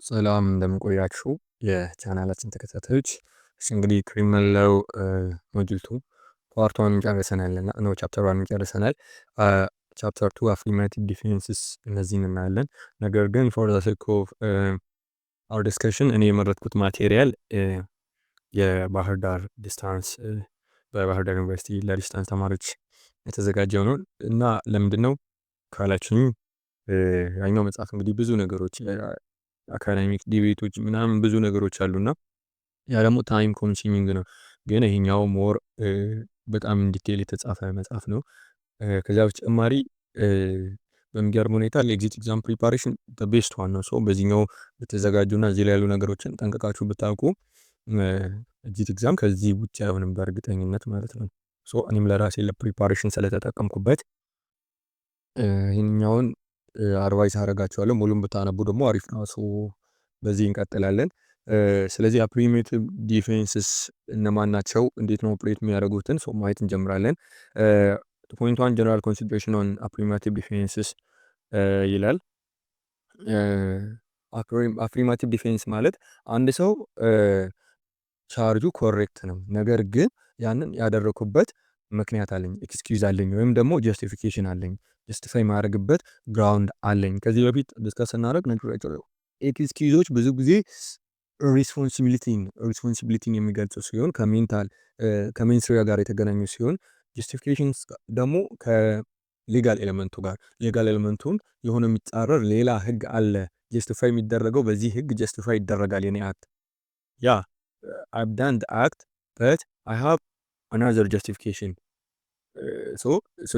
ሰላም እንደምን ቆያችሁ የቻናላችን ተከታታዮች። እንግዲህ ክሪሚናል ሎው ሞጁል 2 ፓርት 1 ጨርሰናል እና ነው ቻፕተር 1 ጨርሰናል። ቻፕተር 2 አፍሪማቲቭ ዲፌንስስ እነዚህን እናያለን። ነገር ግን ፎር ዘ ሴክ ኦፍ አወር ዲስከሽን እኔ የመረጥኩት ማቴሪያል የባህር ዳር ዲስታንስ በባህር ዳር ዩኒቨርሲቲ ለዲስታንስ ተማሪዎች የተዘጋጀው ነው እና ለምንድነው ካላችሁኝ ያኛው መጽሐፍ እንግዲህ ብዙ ነገሮች አካዳሚክ ዲቤቶች ምናምን ብዙ ነገሮች አሉና ያ ደግሞ ታይም ኮንሱሚንግ ነው። ግን ይሄኛው ሞር በጣም ዲቴል የተጻፈ መጽሐፍ ነው። ከዛ በተጨማሪ በሚገርም ሁኔታ ለኤግዚት ኤግዛም ፕሪፓሬሽን ቤስት ዋን ነው። በዚህኛው ብትዘጋጁና እዚህ ላይ ያሉ ነገሮችን ጠንቅቃችሁ ብታውቁ ኤግዚት ኤግዛም ከዚህ ውጭ አይሆንም በእርግጠኝነት ማለት ነው። እኔም ለራሴ ለፕሪፓሬሽን ስለተጠቀምኩበት ይሄኛውን አድቫይስ አደርጋችኋለሁ። ሙሉም ብታነቡ ደግሞ አሪፍ ነው። በዚህ እንቀጥላለን። ስለዚህ አፕሪሜቲቭ ዲፌንስስ እነማን ናቸው፣ እንዴት ነው ኦፕሬት የሚያደርጉትን ማየት እንጀምራለን። ፖይንት 1 ጀነራል ኮንሲደሬሽን ኦን አፕሪሜቲቭ ዲፌንስስ ይላል። አፍሪማቲቭ ዲፌንስ ማለት አንድ ሰው ቻርጁ ኮሬክት ነው፣ ነገር ግን ያንን ያደረኩበት ምክንያት አለኝ፣ ኤክስኪውዝ አለኝ፣ ወይም ደግሞ ጀስቲፊኬሽን አለኝ፣ ጀስቲፋይ ማድረግበት ግራውንድ አለኝ። ከዚህ በፊት ዲስከስ ስናደርግ ነግሬያቸዋለሁ። ኤክስኪውዞች ብዙ ጊዜ ሪስፖንሲቢሊቲን የሚገልጹ ሲሆን ከሜንስሪያ ጋር የተገናኙ ሲሆን ጀስቲፊኬሽንስ ደግሞ ከሌጋል ኤሌመንቱ ጋር ሌጋል ኤሌመንቱን የሆነ የሚጻረር ሌላ ህግ አለ፣ ጀስቲፋይ የሚደረገው በዚህ ህግ ጀስቲፋይ ይደረጋል የኔ አክት። ያ I've done the act but I have another justification so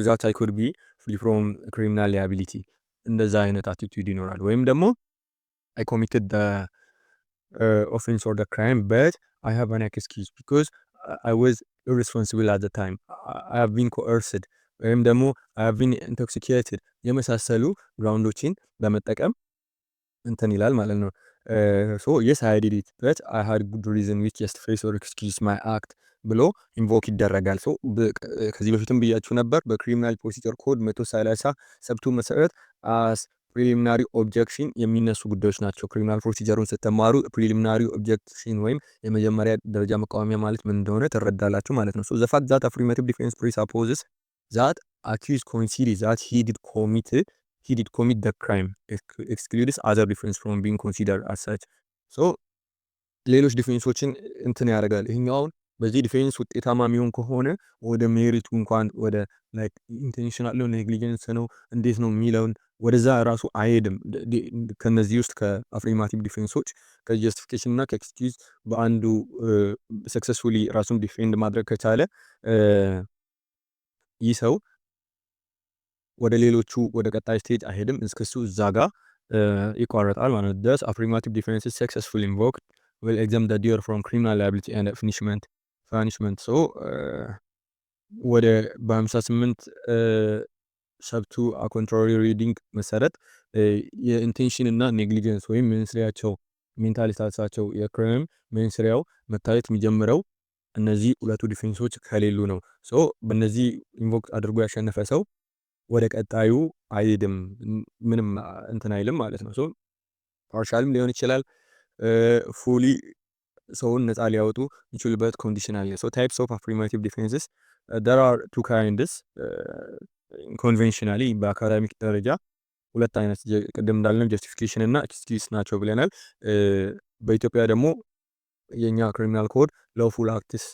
that I could be free from criminal liability። እንደዛ አይነት አቲቲዩድ ይኖራል። ወይም ደግሞ I committed the offense or the crime but I have an excuse because I was irresponsible at the time, I have been coerced ወይም ደግሞ I have been intoxicated የመሳሰሉ ግራውንዶችን በመጠቀም እንትን ይላል ማለት ነው። yes I did it but I had good reason which justifies or excuse my act ብሎ ኢንቮክ ይደረጋል። ከዚህ በፊትም ብያችሁ ነበር በክሪሚናል ፕሮሲጀር ኮድ 130 ሰብቱ መሰረት አስ ፕሪሊሚናሪ ኦብጀክሽን የሚነሱ ጉዳዮች ናቸው። ክሪሚናል ፕሮሲጀሩን ስትማሩ ፕሪሊሚናሪ ኦብጀክሽን ወይም የመጀመሪያ ደረጃ መቃወሚያ ማለት ምን እንደሆነ ትረዳላችሁ ማለት ነው። the fact that affirmative defense presupposes that accused concedes that he did commit the crime excludes other defense from being considered as such። ሌሎች ዲፌንሶችን እንትን ያደርጋል። ይሄኛውን በዚህ ዲፌንስ ውጤታማ የሚሆን ከሆነ ወደ ሜሪቱ እንኳን ወደ ላይክ ኢንቴንሽናል ነው ኔግሊጀንስ ነው እንዴት ነው የሚለውን ወደዛ ራሱ አይሄድም። ከነዚህ ውስጥ ከአፍሪማቲቭ ዲፌንሶች ከጀስቲፊኬሽን እና ከኤክስኪውዝ በአንዱ ሰክሰስፉሊ ራሱን ዲፌንድ ማድረግ ከቻለ ይህ ሰው ወደ ሌሎቹ ወደ ቀጣይ ስቴጅ አይሄድም፣ እስከሱ እዛ ጋር ይቋረጣል ማለት ነው። thus affirmative defense is successfully invoked will exempt the deer from criminal liability and punishment ወደ በ58 ሰብቱ ኮንትራሪ ሪዲንግ መሰረት የኢንቴንሽን እና ኔግሊጀንስ ወይም ሜንስሪያቸው ሜንታል ስታተሳቸው የክራይም ሜንስሪያው መታየት የሚጀምረው እነዚህ ሁለቱ ዲፌንሶች ከሌሉ ነው። በእነዚህ ኢንቮክ አድርጎ ያሸነፈ ሰው ወደ ቀጣዩ አይሄድም፣ ምንም እንትን አይልም ማለት ነው። ፓርሻልም ሊሆን ይችላል ፉሊ ሰውን ነፃ ሊያወጡ ይችሉበት ኮንዲሽን አለ። ታይፕስ ኦፍ አፍሪማቲቭ ዲፌንስስ there are two kinds ኮንቬንሽናሊ በአካዳሚክ ደረጃ ሁለት አይነት ቅድም እንዳልነው ጀስቲፊኬሽን እና ኤክስኪውዝ ናቸው ብለናል። በኢትዮጵያ ደግሞ የኛ ክሪሚናል ኮድ ሎፉል አክትስ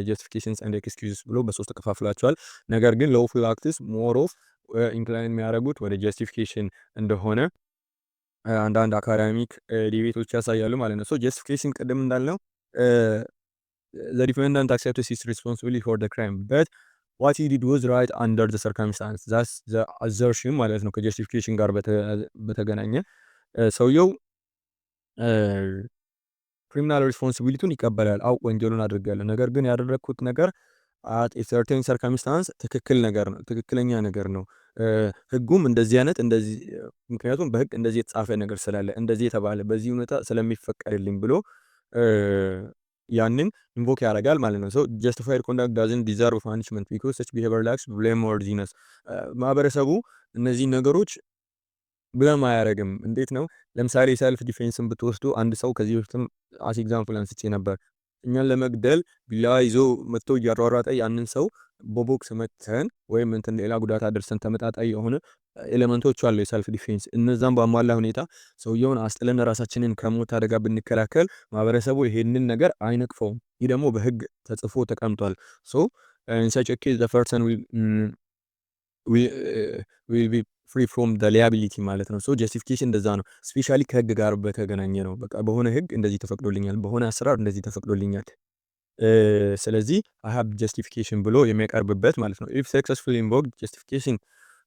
ጀስቲፊኬሽንስ ኤንድ ኤክስኪውዝስ ብሎ በሶስት ተከፋፍላቸዋል። ነገር ግን ሎፉል አክትስ ሞር ኦፍ ኢንክላይን የሚያደርጉት ወደ ጀስቲፊኬሽን እንደሆነ አንዳንድ አካዳሚክ ዲቤቶች ያሳያሉ ማለት ነው። ጀስቲፊኬሽን ቅድም እንዳልነው the defendant accepts his responsibility for the crime but what he did was right under the circumstances that's the assertion ማለት ነው። ከጀስቲፊኬሽን ጋር በተገናኘ ሰውየው ክሪሚናል ሪስፖንሲቢሊቲውን ይቀበላል። ወንጀሉን አድርጋለሁ፣ ነገር ግን ያደረኩት ነገር at a certain circumstance ትክክል ነገር ነው፣ ትክክለኛ ነገር ነው። ህጉም እንደዚህ አይነት እንደዚህ ምክንያቱም በህግ እንደዚህ የተጻፈ ነገር ስላለ እንደዚህ የተባለ በዚህ ሁኔታ ስለሚፈቀድልኝ ብሎ ያንን ኢንቮክ ያደርጋል ማለት ነው። justified conduct doesn't deserve punishment because such behavior lacks blameworthiness። ማህበረሰቡ እነዚህ ነገሮች ብለም አያደርግም። እንዴት ነው? ለምሳሌ ሰልፍ ዲፌንስን ብትወስዱ አንድ ሰው ከዚህ በፊትም አስ ኤግዛምፕል አንስቼ ነበር። እኛን ለመግደል ቢላዋ ይዞ መጥቶ እያሯሯጠ ያንን ሰው በቦክስ መተን ወይም እንትን ሌላ ጉዳት አድርሰን ተመጣጣኝ የሆነ ኤሌመንቶች አሉ የሰልፍ ዲፌንስ። እነዛም በአሟላ ሁኔታ ሰውየውን አስጥለን ራሳችንን ከሞት አደጋ ብንከላከል ማህበረሰቡ ይሄንን ነገር አይነቅፈውም። ይህ ደግሞ በህግ ተጽፎ ተቀምጧል። ሶ ኢን ሰች ኬዝ ዘ ፐርሰን ዊል ቢ ፍሪ ፍሮም ዘ ሊያቢሊቲ ማለት ነው። ሶ ጀስቲፊኬሽን እንደዛ ነው። ስፔሻሊ ከህግ ጋር በተገናኘ ነው። በቃ በሆነ ህግ እንደዚህ ተፈቅዶልኛል፣ በሆነ አሰራር እንደዚህ ተፈቅዶልኛል፣ ስለዚህ አይ ሃቭ ጀስቲፊኬሽን ብሎ የሚያቀርብበት ማለት ነው። ኢፍ ሰክሰስፉሊ ኢንቮክድ ጀስቲፊኬሽን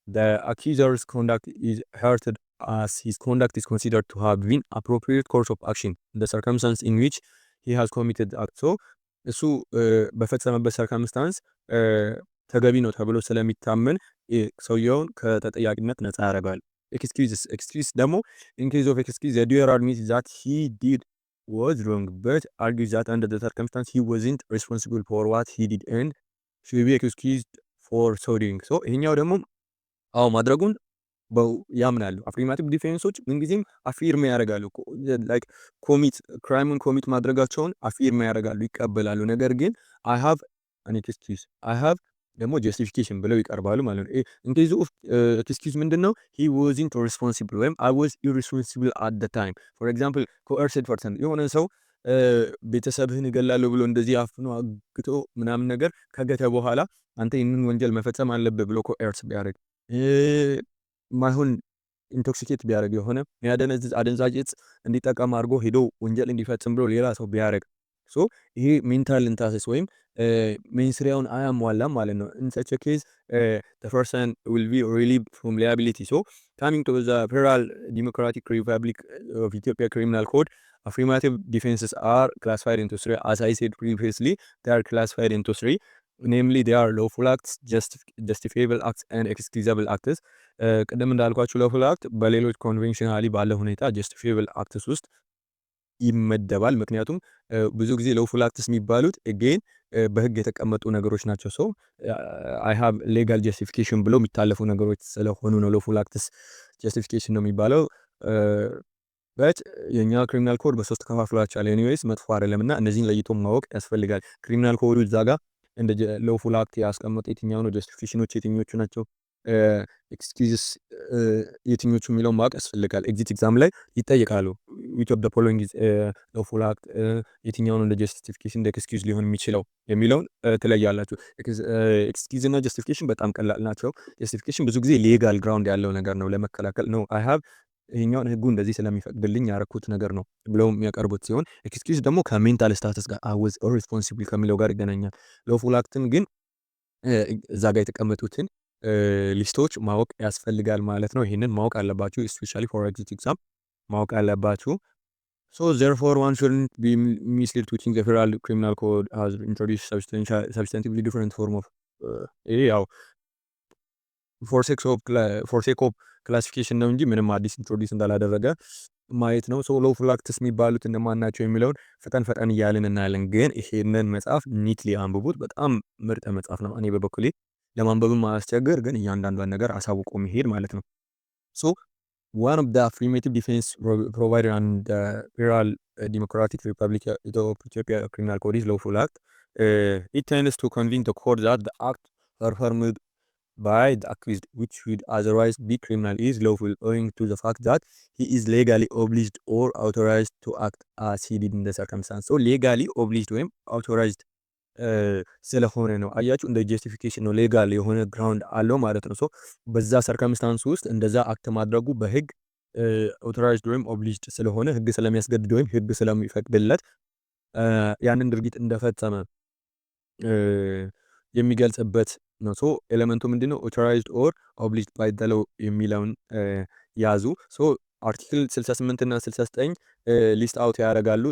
the accuser's conduct is heard as his conduct is considered to have been appropriate course of action in the circumstance in which he has committed the act. So እሱ በፈጸመበት ሰርከምስታንስ ተገቢ ነው ተብሎ ስለሚታመን ሰውየውን ከተጠያቂነት ነፃ ያደርጋል። ኤክስኪውዝ ደግሞ in case of excuse the doer admits that he did was wrong but argues that under the circumstance he wasn't responsible for what he did and should be excused for so doing. so ይሄኛው ደግሞ አዎ ማድረጉን ያምናሉ። አፍሪማቲቭ ዲፌንሶች ምንጊዜም አፊርም ያደርጋሉ። ላይክ ክራይምን ኮሚት ማድረጋቸውን አፊርም ያደርጋሉ፣ ይቀበላሉ። ነገር ግን አይ ሃቭ አን ኤክስኪውዝ አይ ሃቭ ደግሞ ጀስቲፊኬሽን ብለው ይቀርባሉ ማለት ነው። ኢንኬዝ ኦፍ ኤክስኪውዝ ምንድነው? ሂ ዋዝንት ሪስፖንሲብል ወይም አይ ዋዝ ኢሪስፖንሲብል አት ዘ ታይም። ፎር ኤግዛምፕል ኮኤርስድ ፐርሰን የሆነ ሰው ቤተሰብህን እገላለሁ ብሎ እንደዚህ አፍኖ አግቶ ምናምን ነገር ከገተ በኋላ አንተ ይህንን ወንጀል መፈጸም አለብህ ብሎ ኮኤርስ ቢያደርግ ማይሆን ኢንቶክሲኬት ቢያደርግ የሆነ የሚያደነዝዝ አደንዛዥ እጽ እንዲጠቀም አድርጎ ሄዶ ወንጀል እንዲፈጽም ብሎ ሌላ ሰው ቢያደርግ ሶ ይሄ ሜንታል ኢንታሲስ ወይም ሜንስሪያውን አያሟላም ማለት ነው። in such a case the person will be relieved from liability. so coming to the Federal Democratic Republic of Ethiopia Criminal Code, affirmative defenses are classified into three. As I said previously, they are classified into three. namely they are lawful acts, justifiable acts and excusable acts. ቀደም እንዳልኳችሁ lawful act በሌሎች ኮንቬንሽናሊ ባለ ሁኔታ justifiable acts ውስጥ ይመደባል። ምክንያቱም ብዙ ጊዜ lawful acts የሚባሉት again በህግ የተቀመጡ ነገሮች ናቸው። ሶ አይ ሃቭ ሌጋል ጀስቲፊኬሽን ብለው የሚታለፉ ነገሮች ስለሆኑ ነው lawful acts ጀስቲፊኬሽን ነው የሚባለው። በት የኛ ክሪሚናል ኮድ በሶስት ከፋፍሏቸዋል። ኤኒዌይስ መጥፎ አይደለምና እነዚህን ለይቶ ማወቅ ያስፈልጋል። ክሪሚናል ኮዱ እዛ ጋር እንደ lawful act ያስቀመጠ የትኛው ነው፣ ጀስቲፊኬሽኖች የትኞቹ ናቸው፣ ኤክስኪውዝስ የትኞቹ የሚለውን ማወቅ ያስፈልጋል። ኤግዚት ኤግዛም ላይ ይጠይቃሉ። which of the following is lawful act፣ የትኛው ነው እንደ ጀስቲፊኬሽን እንደ ኤክስኪውዝ ሊሆን የሚችለው የሚለውን ትለያላችሁ። ኤክስኪውዝ እና ጀስቲፊኬሽን በጣም ቀላል ናቸው። ጀስቲፊኬሽን ብዙ ጊዜ ሌጋል ግራውንድ ያለው ነገር ነው፣ ለመከላከል ነው። አይ ሃቭ ይሄኛውን ህጉ እንደዚህ ስለሚፈቅድልኝ ያረኩት ነገር ነው ብለው የሚያቀርቡት ሲሆን፣ ኤክስኪውዝ ደግሞ ከሜንታል ስታተስ ጋር አይ ዋዝ ሪስፖንሲብል ከሚለው ጋር ይገናኛል። lawful acትን ግን እዛ ጋር የተቀመጡትን ሊስቶች ማወቅ ያስፈልጋል ማለት ነው። ይሄንን ማወቅ አለባችሁ። ስፔሻሊ ፎር ኤግዚት ኤግዛም ማወቅ አለባችሁ። so therefore one shouldn't be misled to think the Federal Criminal Code has introduced substantively different form of ይሄ ያው for sake of classification ነው እንጂ ምንም አዲስ ኢንትሮዲዩስ እንዳላደረገ ማየት ነው። so lawful acts የሚባሉት እነማን ናቸው የሚለውን ፈጠን እያልን እናያለን። ግን ይሄንን መጽሐፍ ኒትሊ አንብቡት። በጣም ምርጥ መጽሐፍ ነው። እኔ በበኩሌ ለማንበብም ማያስቸግር ግን እያንዳንዷን ነገር አሳውቆ መሄድ ማለት ነው። so one of the affirmative defense provided on the Federal Democratic Republic of Ethiopia Criminal Code is lawful act. It tends to convince the court that the act performed by the accused, which would otherwise be criminal, is lawful owing to the fact that he is legally obliged or authorized to act as he did in the circumstance. so legally obliged ወይም authorized ስለሆነ ነው። አያችሁ እንደ ጀስቲፊኬሽን ነው፣ ሌጋል የሆነ ግራውንድ አለው ማለት ነው። ሶ በዛ ሰርከምስታንስ ውስጥ እንደዛ አክት ማድረጉ በህግ አውቶራይዝድ ወይም ኦብሊጅድ ስለሆነ ህግ ስለሚያስገድድ ወይም ህግ ስለሚፈቅድለት ያንን ድርጊት እንደፈጸመ የሚገልጽበት ነው። ሶ ኤሌመንቱ ምንድነው? አውቶራይዝድ ኦር ኦብሊጅድ ባይ ዘ ሎው የሚለውን ያዙ። ሶ አርቲክል 68 እና 69 ሊስት አውት ያደርጋሉ።